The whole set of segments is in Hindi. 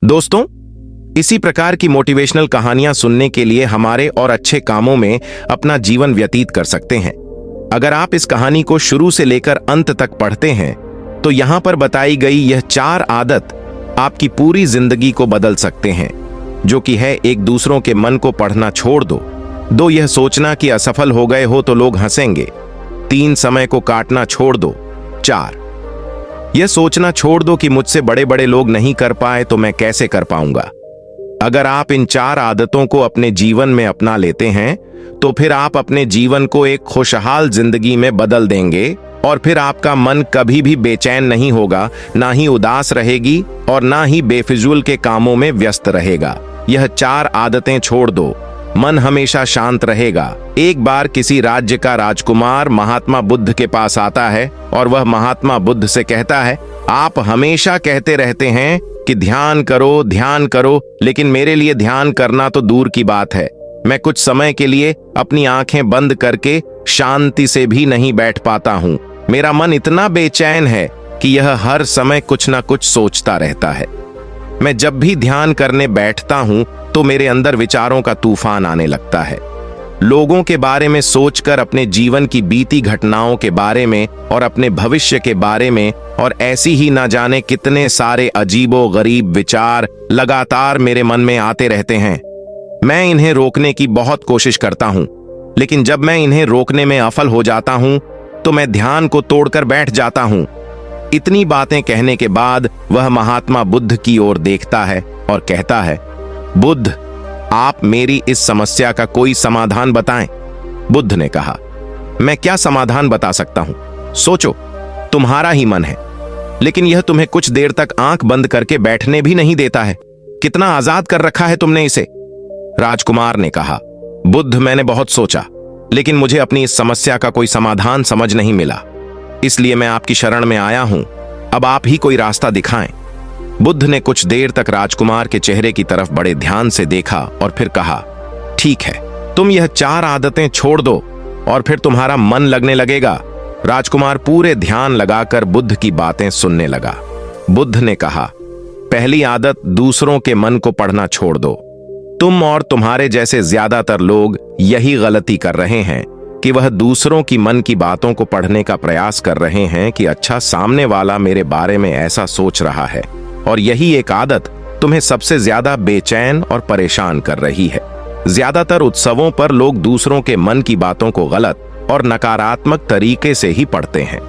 दोस्तों, इसी प्रकार की मोटिवेशनल कहानियां सुनने के लिए हमारे और अच्छे कामों में अपना जीवन व्यतीत कर सकते हैं। अगर आप इस कहानी को शुरू से लेकर अंत तक पढ़ते हैं तो यहां पर बताई गई यह 4 आदत आपकी पूरी जिंदगी को बदल सकते हैं, जो कि है 1 दूसरों के मन को पढ़ना छोड़ दो, 2 यह सोचना कि असफल हो गए हो तो लोग हंसेंगे, 3 समय को काटना छोड़ दो, 4 यह सोचना छोड़ दो कि मुझसे बड़े बड़े लोग नहीं कर पाए तो मैं कैसे कर पाऊंगा। अगर आप इन 4 आदतों को अपने जीवन में अपना लेते हैं तो फिर आप अपने जीवन को एक खुशहाल जिंदगी में बदल देंगे और फिर आपका मन कभी भी बेचैन नहीं होगा, ना ही उदास रहेगी और ना ही बेफिजूल के कामों में व्यस्त रहेगा। यह 4 आदतें छोड़ दो, मन हमेशा शांत रहेगा। एक बार किसी राज्य का राजकुमार महात्मा बुद्ध के पास आता है और वह महात्मा बुद्ध से कहता है, आप हमेशा कहते रहते हैं कि ध्यान करो, लेकिन मेरे लिए ध्यान करना तो दूर की बात है। मैं कुछ समय के लिए अपनी आंखें बंद करके शांति से भी नहीं बैठ पाता हूँ। मेरा मन इतना बेचैन है कि यह हर समय कुछ ना कुछ सोचता रहता है। मैं जब भी ध्यान करने बैठता हूँ तो मेरे अंदर विचारों का तूफान आने लगता है। लोगों के बारे में सोचकर, अपने जीवन की बीती घटनाओं के बारे में और अपने भविष्य के बारे में, और ऐसी ही ना जाने कितने सारे अजीबो गरीब विचार लगातार मेरे मन में आते रहते हैं। मैं इन्हें रोकने की बहुत कोशिश करता हूं, लेकिन जब मैं इन्हें रोकने में असफल हो जाता हूं तो मैं ध्यान को तोड़कर बैठ जाता हूं। इतनी बातें कहने के बाद वह महात्मा बुद्ध की ओर देखता है और कहता है, बुद्ध, आप मेरी इस समस्या का कोई समाधान बताएं। बुद्ध ने कहा, मैं क्या समाधान बता सकता हूं? सोचो, तुम्हारा ही मन है, लेकिन यह तुम्हें कुछ देर तक आंख बंद करके बैठने भी नहीं देता है। कितना आजाद कर रखा है तुमने इसे। राजकुमार ने कहा, बुद्ध, मैंने बहुत सोचा, लेकिन मुझे अपनी इस समस्या का कोई समाधान समझ नहीं मिला, इसलिए मैं आपकी शरण में आया हूं। अब आप ही कोई रास्ता दिखाएं। बुद्ध ने कुछ देर तक राजकुमार के चेहरे की तरफ बड़े ध्यान से देखा और फिर कहा, ठीक है, तुम यह 4 आदतें छोड़ दो और फिर तुम्हारा मन लगने लगेगा। राजकुमार पूरे ध्यान लगाकर बुद्ध की बातें सुनने लगा। बुद्ध ने कहा, पहली आदत, दूसरों के मन को पढ़ना छोड़ दो। तुम और तुम्हारे जैसे ज्यादातर लोग यही गलती कर रहे हैं कि वह दूसरों की मन की बातों को पढ़ने का प्रयास कर रहे हैं कि अच्छा, सामने वाला मेरे बारे में ऐसा सोच रहा है, और यही एक आदत तुम्हें सबसे ज्यादा बेचैन और परेशान कर रही है। ज्यादातर उत्सवों पर लोग दूसरों के मन की बातों को गलत और नकारात्मक तरीके से ही पढ़ते हैं।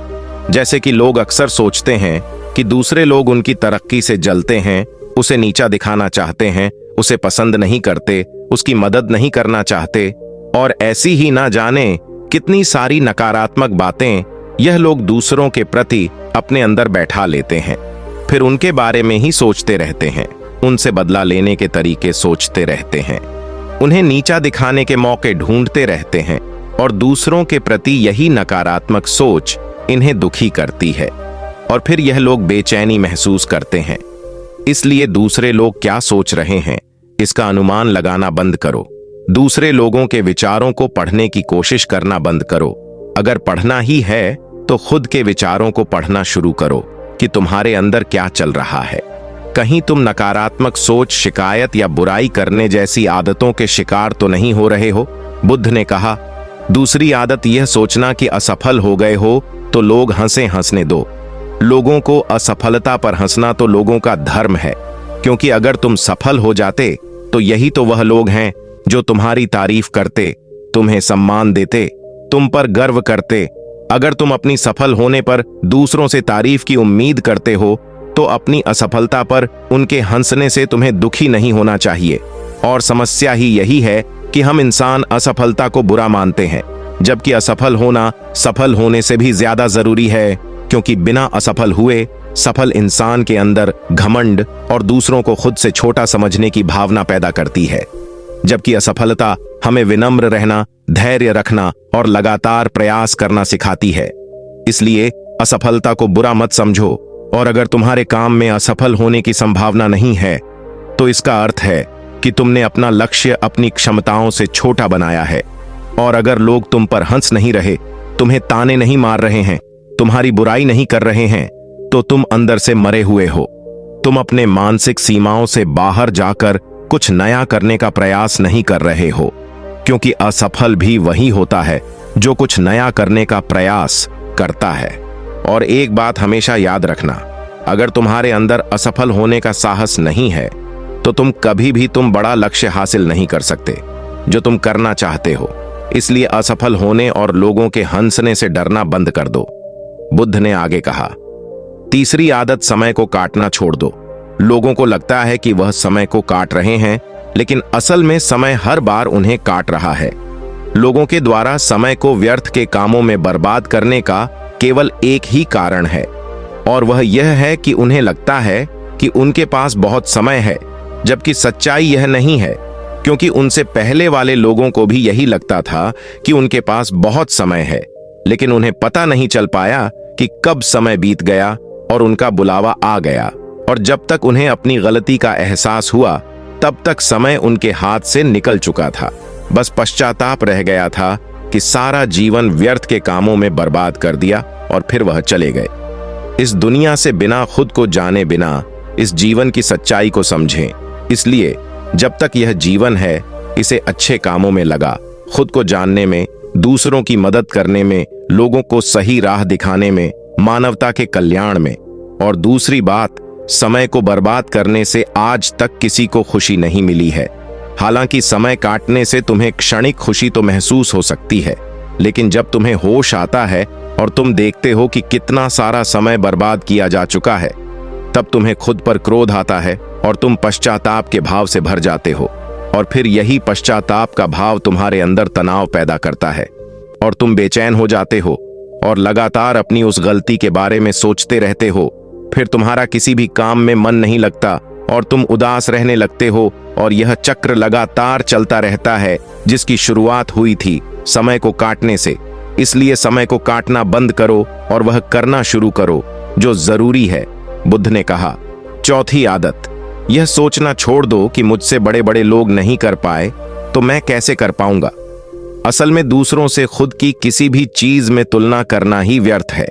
जैसे कि लोग अक्सर सोचते हैं कि दूसरे लोग उनकी तरक्की से जलते हैं, उसे नीचा दिखाना चाहते हैं, उसे पसंद नहीं करते, उसकी मदद नहीं करना चाहते, और ऐसी ही ना जाने कितनी सारी नकारात्मक बातें यह लोग दूसरों के प्रति अपने अंदर बैठा लेते हैं। फिर उनके बारे में ही सोचते रहते हैं, उनसे बदला लेने के तरीके सोचते रहते हैं, उन्हें नीचा दिखाने के मौके ढूंढते रहते हैं, और दूसरों के प्रति यही नकारात्मक सोच इन्हें दुखी करती है, और फिर यह लोग बेचैनी महसूस करते हैं। इसलिए दूसरे लोग क्या सोच रहे हैं इसका अनुमान लगाना बंद करो। दूसरे लोगों के विचारों को पढ़ने की कोशिश करना बंद करो। अगर पढ़ना ही है तो खुद के विचारों को पढ़ना शुरू करो कि तुम्हारे अंदर क्या चल रहा है। कहीं तुम नकारात्मक सोच, शिकायत या बुराई करने जैसी आदतों के शिकार तो नहीं हो रहे हो। बुद्ध ने कहा, दूसरी आदत यह सोचना कि असफल हो गए हो तो लोग हंसने दो। लोगों को असफलता पर हंसना तो लोगों का धर्म है, क्योंकि अगर तुम सफल हो जाते तो यही तो वह लोग हैं जो तुम्हारी तारीफ करते, तुम्हें सम्मान देते, तुम पर गर्व करते। अगर तुम अपनी सफल होने पर दूसरों से तारीफ की उम्मीद करते हो तो अपनी असफलता पर उनके हंसने से तुम्हें दुखी नहीं होना चाहिए। और समस्या ही यही है कि हम इंसान असफलता को बुरा मानते हैं, जबकि असफल होना सफल होने से भी ज्यादा जरूरी है, क्योंकि बिना असफल हुए सफल इंसान के अंदर घमंड और दूसरों को खुद से छोटा समझने की भावना पैदा करती है, जबकि असफलता हमें विनम्र रहना, धैर्य रखना और लगातार प्रयास करना सिखाती है। इसलिए असफलता को बुरा मत समझो, और अगर तुम्हारे काम में असफल होने की संभावना नहीं है तो इसका अर्थ है कि तुमने अपना लक्ष्य अपनी क्षमताओं से छोटा बनाया है। और अगर लोग तुम पर हंस नहीं रहे, तुम्हें ताने नहीं मार रहे हैं, तुम्हारी बुराई नहीं कर रहे हैं, तो तुम अंदर से मरे हुए हो। तुम अपने मानसिक सीमाओं से बाहर जाकर कुछ नया करने का प्रयास नहीं कर रहे हो, क्योंकि असफल भी वही होता है जो कुछ नया करने का प्रयास करता है। और एक बात हमेशा याद रखना, अगर तुम्हारे अंदर असफल होने का साहस नहीं है तो तुम कभी भी बड़ा लक्ष्य हासिल नहीं कर सकते जो तुम करना चाहते हो। इसलिए असफल होने और लोगों के हंसने से डरना बंद कर दो। बुद्ध ने आगे कहा, तीसरी आदत समय को काटना छोड़ दो। लोगों को लगता है कि वह समय को काट रहे हैं, लेकिन असल में समय हर बार उन्हें काट रहा है। लोगों के द्वारा समय को व्यर्थ के कामों में बर्बाद करने का केवल एक ही कारण है, और वह यह है कि उन्हें लगता है कि उनके पास बहुत समय है, जबकि सच्चाई यह नहीं है, क्योंकि उनसे पहले वाले लोगों को भी यही लगता था कि उनके पास बहुत समय है, लेकिन उन्हें पता नहीं चल पाया कि कब समय बीत गया और उनका बुलावा आ गया। और जब तक उन्हें अपनी गलती का एहसास हुआ, तब तक समय उनके हाथ से निकल चुका था। बस पश्चाताप रह गया था कि सारा जीवन व्यर्थ के कामों में बर्बाद कर दिया, और फिर वह चले गए। इस दुनिया से बिना खुद को जाने बिना इस जीवन की सच्चाई को समझें। इसलिए जब तक यह जीवन है, इसे अच्छे कामों में लगा, खुद को जानने में, दूसरों की मदद करने में, लोगों को सही राह दिखाने में, मानवता के कल्याण में। और दूसरी बात, समय को बर्बाद करने से आज तक किसी को खुशी नहीं मिली है। हालांकि समय काटने से तुम्हें क्षणिक खुशी तो महसूस हो सकती है, लेकिन जब तुम्हें होश आता है और तुम देखते हो कि कितना सारा समय बर्बाद किया जा चुका है, तब तुम्हें खुद पर क्रोध आता है और तुम पश्चाताप के भाव से भर जाते हो। और फिर यही पश्चाताप का भाव तुम्हारे अंदर तनाव पैदा करता है और तुम बेचैन हो जाते हो और लगातार अपनी उस गलती के बारे में सोचते रहते हो। फिर तुम्हारा किसी भी काम में मन नहीं लगता और तुम उदास रहने लगते हो, और यह चक्र लगातार चलता रहता है जिसकी शुरुआत हुई थी समय को काटने से। इसलिए समय को काटना बंद करो और वह करना शुरू करो जो जरूरी है। बुद्ध ने कहा, चौथी आदत, यह सोचना छोड़ दो कि मुझसे बड़े बड़े लोग नहीं कर पाए तो मैं कैसे कर पाऊंगा। असल में दूसरों से खुद की किसी भी चीज में तुलना करना ही व्यर्थ है।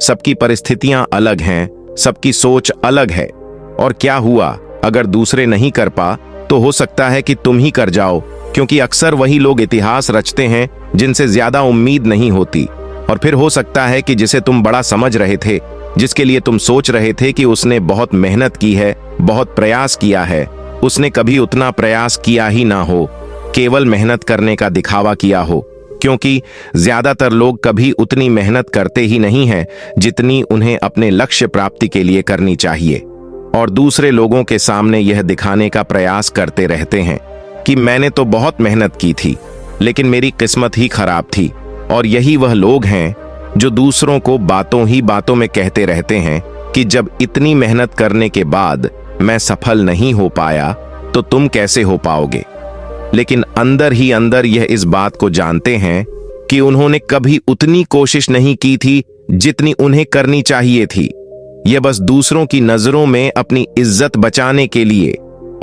सबकी परिस्थितियां अलग हैं, सबकी सोच अलग है, और क्या हुआ अगर दूसरे नहीं कर पा तो हो सकता है कि तुम ही कर जाओ, क्योंकि अक्सर वही लोग इतिहास रचते हैं जिनसे ज्यादा उम्मीद नहीं होती। और फिर हो सकता है कि जिसे तुम बड़ा समझ रहे थे, जिसके लिए तुम सोच रहे थे कि उसने बहुत मेहनत की है, बहुत प्रयास किया है, उसने कभी उतना प्रयास किया ही ना हो, केवल मेहनत करने का दिखावा किया हो। क्योंकि ज्यादातर लोग कभी उतनी मेहनत करते ही नहीं हैं जितनी उन्हें अपने लक्ष्य प्राप्ति के लिए करनी चाहिए, और दूसरे लोगों के सामने यह दिखाने का प्रयास करते रहते हैं कि मैंने तो बहुत मेहनत की थी, लेकिन मेरी किस्मत ही खराब थी। और यही वह लोग हैं जो दूसरों को बातों ही बातों में कहते रहते हैं कि जब इतनी मेहनत करने के बाद मैं सफल नहीं हो पाया तो तुम कैसे हो पाओगे। लेकिन अंदर ही अंदर यह इस बात को जानते हैं कि उन्होंने कभी उतनी कोशिश नहीं की थी जितनी उन्हें करनी चाहिए थी। यह बस दूसरों की नजरों में अपनी इज्जत बचाने के लिए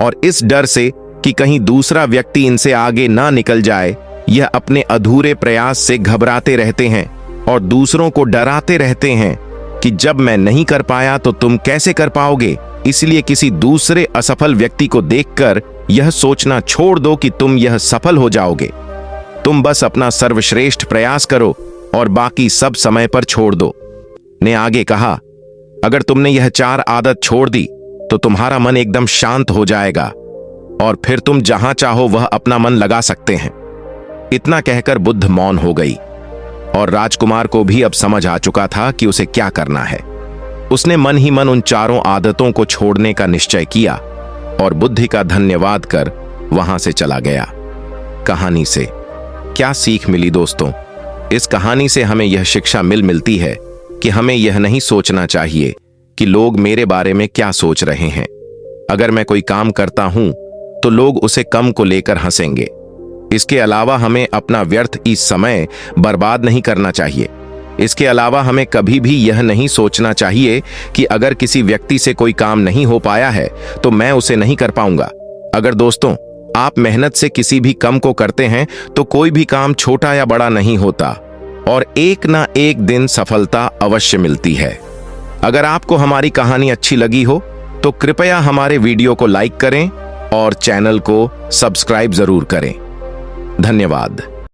और इस डर से कि कहीं दूसरा व्यक्ति इनसे आगे ना निकल जाए, यह अपने अधूरे प्रयास से घबराते रहते हैं और दूसरों को डराते रहते हैं कि जब मैं नहीं कर पाया तो तुम कैसे कर पाओगे। इसलिए किसी दूसरे असफल व्यक्ति को देखकर यह सोचना छोड़ दो कि तुम यह सफल हो जाओगे। तुम बस अपना सर्वश्रेष्ठ प्रयास करो और बाकी सब समय पर छोड़ दो। ने आगे कहा, अगर तुमने यह 4 आदत छोड़ दी तो तुम्हारा मन एकदम शांत हो जाएगा और फिर तुम जहां चाहो वह अपना मन लगा सकते हैं। इतना कहकर बुद्ध मौन हो गई और राजकुमार को भी अब समझ आ चुका था कि उसे क्या करना है। उसने मन ही मन उन 4 आदतों को छोड़ने का निश्चय किया और बुद्धि का धन्यवाद कर वहां से चला गया। कहानी से क्या सीख मिली दोस्तों? इस कहानी से हमें यह शिक्षा मिलती है कि हमें यह नहीं सोचना चाहिए कि लोग मेरे बारे में क्या सोच रहे हैं। अगर मैं कोई काम करता हूं तो लोग उसे कम को लेकर हंसेंगे। इसके अलावा हमें अपना व्यर्थ इस समय बर्बाद नहीं करना चाहिए। इसके अलावा हमें कभी भी यह नहीं सोचना चाहिए कि अगर किसी व्यक्ति से कोई काम नहीं हो पाया है तो मैं उसे नहीं कर पाऊंगा। अगर दोस्तों आप मेहनत से किसी भी काम को करते हैं तो कोई भी काम छोटा या बड़ा नहीं होता और एक ना एक दिन सफलता अवश्य मिलती है। अगर आपको हमारी कहानी अच्छी लगी हो तो कृपया हमारे वीडियो को लाइक करें और चैनल को सब्सक्राइब जरूर करें। धन्यवाद।